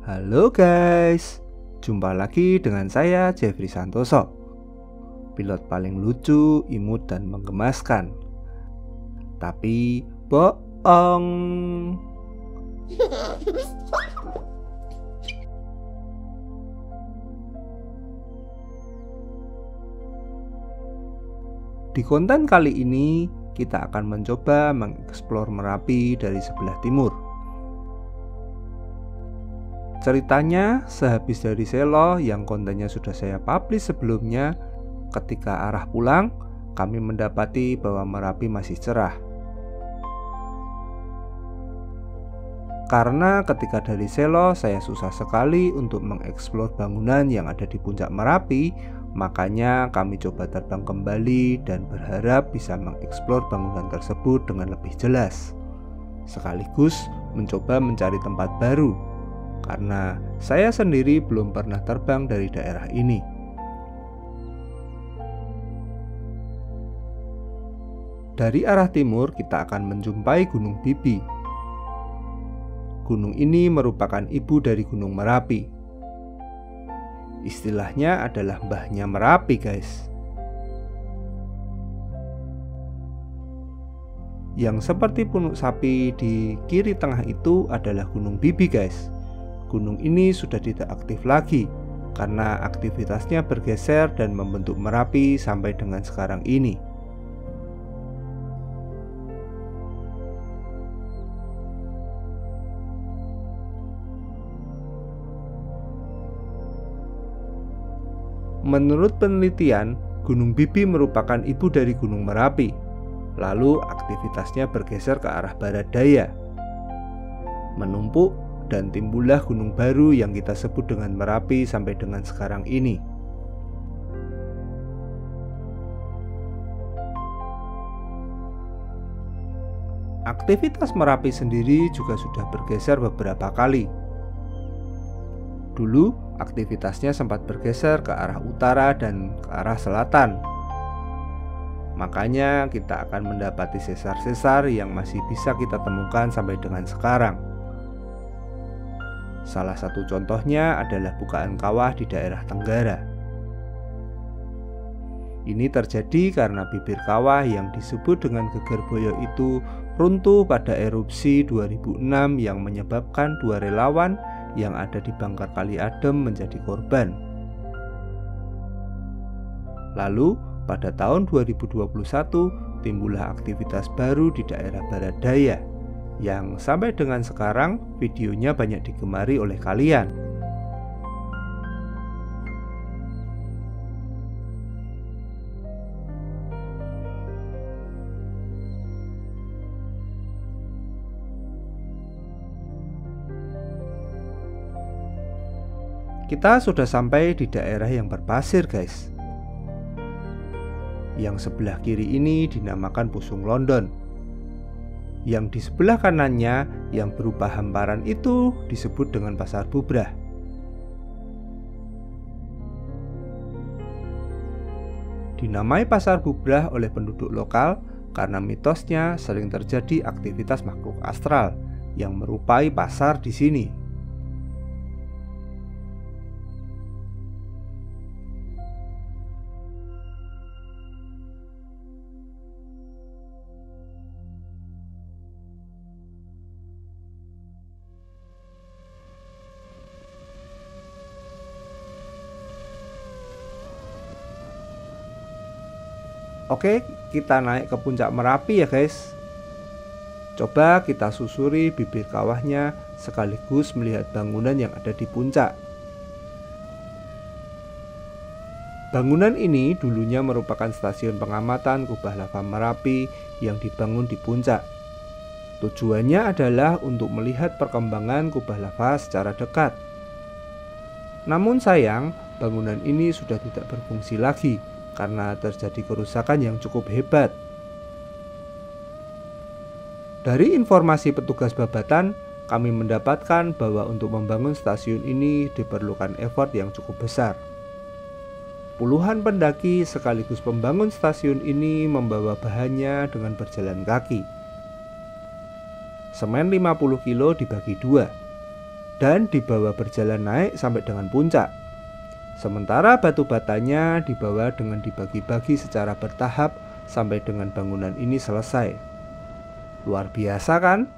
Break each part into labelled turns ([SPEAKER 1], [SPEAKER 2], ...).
[SPEAKER 1] Halo guys, jumpa lagi dengan saya Jeffrey Santoso, pilot paling lucu, imut, dan menggemaskan. Tapi bohong. Di konten kali ini kita akan mencoba mengeksplor Merapi dari sebelah timur. Ceritanya, sehabis dari Selo yang kontennya sudah saya publish sebelumnya, ketika arah pulang, kami mendapati bahwa Merapi masih cerah. Karena ketika dari Selo, saya susah sekali untuk mengeksplor bangunan yang ada di puncak Merapi, makanya kami coba terbang kembali dan berharap bisa mengeksplor bangunan tersebut dengan lebih jelas. Sekaligus mencoba mencari tempat baru, karena saya sendiri belum pernah terbang dari daerah ini. Dari arah timur kita akan menjumpai Gunung Bibi. Gunung ini merupakan ibu dari Gunung Merapi. Istilahnya adalah mbahnya Merapi, guys. Yang seperti punuk sapi di kiri tengah itu adalah Gunung Bibi, guys. Gunung ini sudah tidak aktif lagi karena aktivitasnya bergeser dan membentuk Merapi sampai dengan sekarang ini. Menurut penelitian, Gunung Bibi merupakan ibu dari Gunung Merapi. Lalu aktivitasnya bergeser ke arah barat daya, menumpuk, dan timbullah gunung baru yang kita sebut dengan Merapi sampai dengan sekarang ini. Aktivitas Merapi sendiri juga sudah bergeser beberapa kali. Dulu aktivitasnya sempat bergeser ke arah utara dan ke arah selatan. Makanya kita akan mendapati sesar-sesar yang masih bisa kita temukan sampai dengan sekarang. Salah satu contohnya adalah bukaan kawah di daerah Tenggara. Ini terjadi karena bibir kawah yang disebut dengan Geger Boyo itu runtuh pada erupsi 2006 yang menyebabkan 2 relawan yang ada di Bangkar Kali Adem menjadi korban. Lalu pada tahun 2021 timbullah aktivitas baru di daerah barat daya, yang sampai dengan sekarang videonya banyak digemari oleh kalian. Kita sudah sampai di daerah yang berpasir, guys. Yang sebelah kiri ini dinamakan Pusung London. Yang di sebelah kanannya yang berupa hamparan itu disebut dengan Pasar Bubrah. Dinamai Pasar Bubrah oleh penduduk lokal karena mitosnya sering terjadi aktivitas makhluk astral yang merupai pasar di sini. Oke, kita naik ke puncak Merapi ya guys. Coba kita susuri bibir kawahnya sekaligus melihat bangunan yang ada di puncak. Bangunan ini dulunya merupakan stasiun pengamatan kubah lava Merapi yang dibangun di puncak. Tujuannya adalah untuk melihat perkembangan kubah lava secara dekat. Namun sayang, bangunan ini sudah tidak berfungsi lagi karena terjadi kerusakan yang cukup hebat. Dari informasi petugas Babatan, kami mendapatkan bahwa untuk membangun stasiun ini diperlukan effort yang cukup besar. Puluhan pendaki sekaligus pembangun stasiun ini membawa bahannya dengan berjalan kaki. Semen 50 kilo dibagi dua dan dibawa berjalan naik sampai dengan puncak. Sementara batu batanya dibawa dengan dibagi-bagi secara bertahap sampai dengan bangunan ini selesai. Luar biasa kan?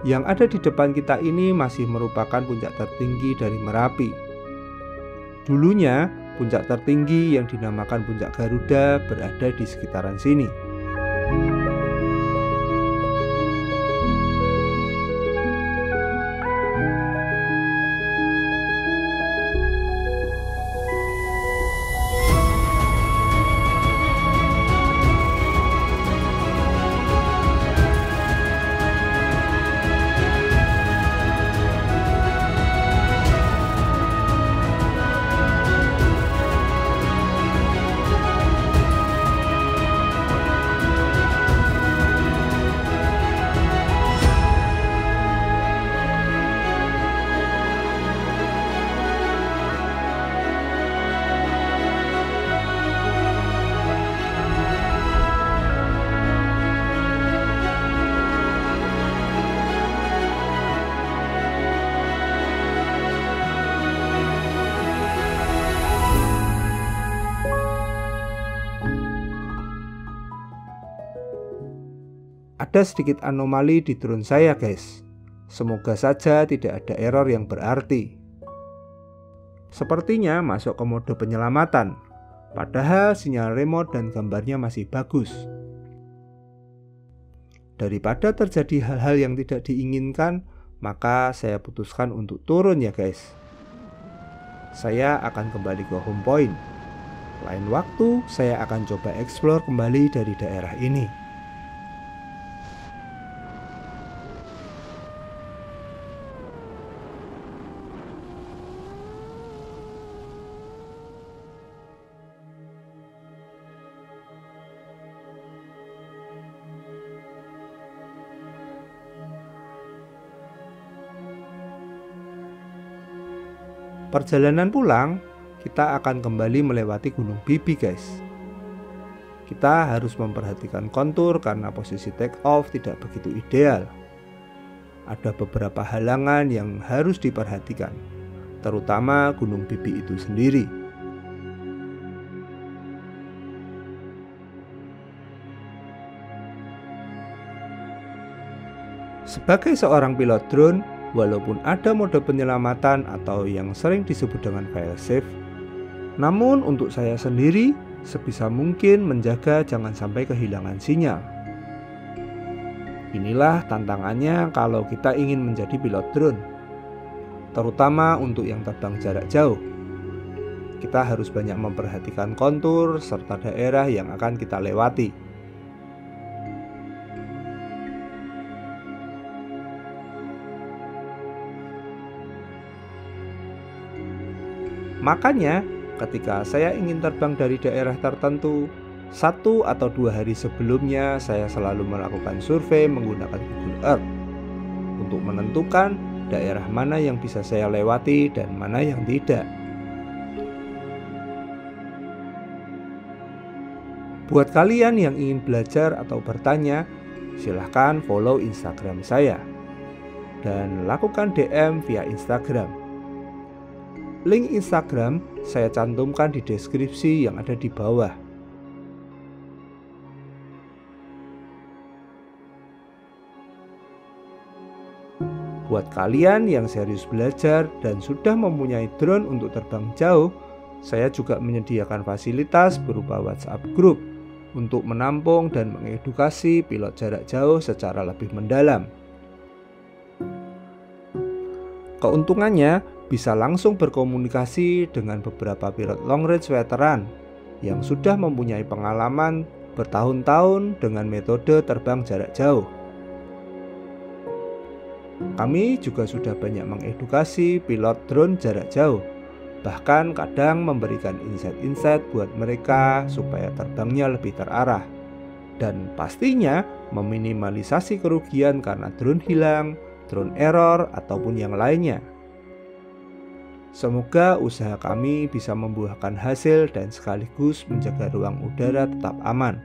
[SPEAKER 1] Yang ada di depan kita ini masih merupakan puncak tertinggi dari Merapi. Dulunya, puncak tertinggi yang dinamakan Puncak Garuda berada di sekitaran sini. Ada sedikit anomali di drone saya guys. Semoga saja tidak ada error yang berarti. Sepertinya masuk ke mode penyelamatan, padahal sinyal remote dan gambarnya masih bagus. Daripada terjadi hal-hal yang tidak diinginkan, maka saya putuskan untuk turun ya guys. Saya akan kembali ke home point. Lain waktu saya akan coba explore kembali dari daerah ini. Perjalanan pulang, kita akan kembali melewati Gunung Bibi guys. Kita harus memperhatikan kontur karena posisi take off tidak begitu ideal. Ada beberapa halangan yang harus diperhatikan, terutama Gunung Bibi itu sendiri. Sebagai seorang pilot drone, walaupun ada mode penyelamatan atau yang sering disebut dengan fail safe, namun untuk saya sendiri sebisa mungkin menjaga jangan sampai kehilangan sinyal. Inilah tantangannya kalau kita ingin menjadi pilot drone. terutama untuk yang terbang jarak jauh. Kita harus banyak memperhatikan kontur serta daerah yang akan kita lewati. Makanya, ketika saya ingin terbang dari daerah tertentu, 1 atau 2 hari sebelumnya saya selalu melakukan survei menggunakan Google Earth untuk menentukan daerah mana yang bisa saya lewati dan mana yang tidak. Buat kalian yang ingin belajar atau bertanya, silahkan follow Instagram saya dan lakukan DM via Instagram. Link Instagram saya cantumkan di deskripsi yang ada di bawah. Buat kalian yang serius belajar dan sudah mempunyai drone untuk terbang jauh, saya juga menyediakan fasilitas berupa WhatsApp group untuk menampung dan mengedukasi pilot jarak jauh secara lebih mendalam. Keuntungannya, bisa langsung berkomunikasi dengan beberapa pilot long range veteran yang sudah mempunyai pengalaman bertahun-tahun dengan metode terbang jarak jauh. Kami juga sudah banyak mengedukasi pilot drone jarak jauh, bahkan kadang memberikan insight-insight buat mereka supaya terbangnya lebih terarah, dan pastinya meminimalisasi kerugian karena drone hilang, drone error, ataupun yang lainnya. Semoga usaha kami bisa membuahkan hasil dan sekaligus menjaga ruang udara tetap aman.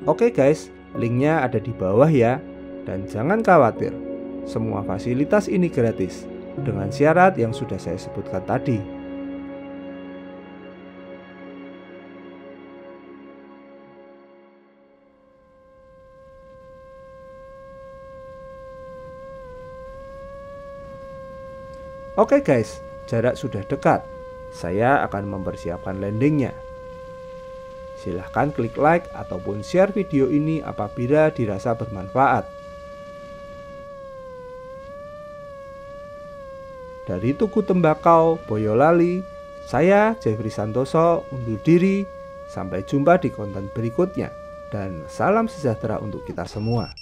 [SPEAKER 1] Oke guys, linknya ada di bawah ya. Dan jangan khawatir, semua fasilitas ini gratis dengan syarat yang sudah saya sebutkan tadi. Oke guys, jarak sudah dekat. Saya akan mempersiapkan landingnya. Silahkan klik like ataupun share video ini apabila dirasa bermanfaat. Dari Tugu Tembakau, Boyolali, saya Jeffrey Santoso undur diri. Sampai jumpa di konten berikutnya. Dan salam sejahtera untuk kita semua.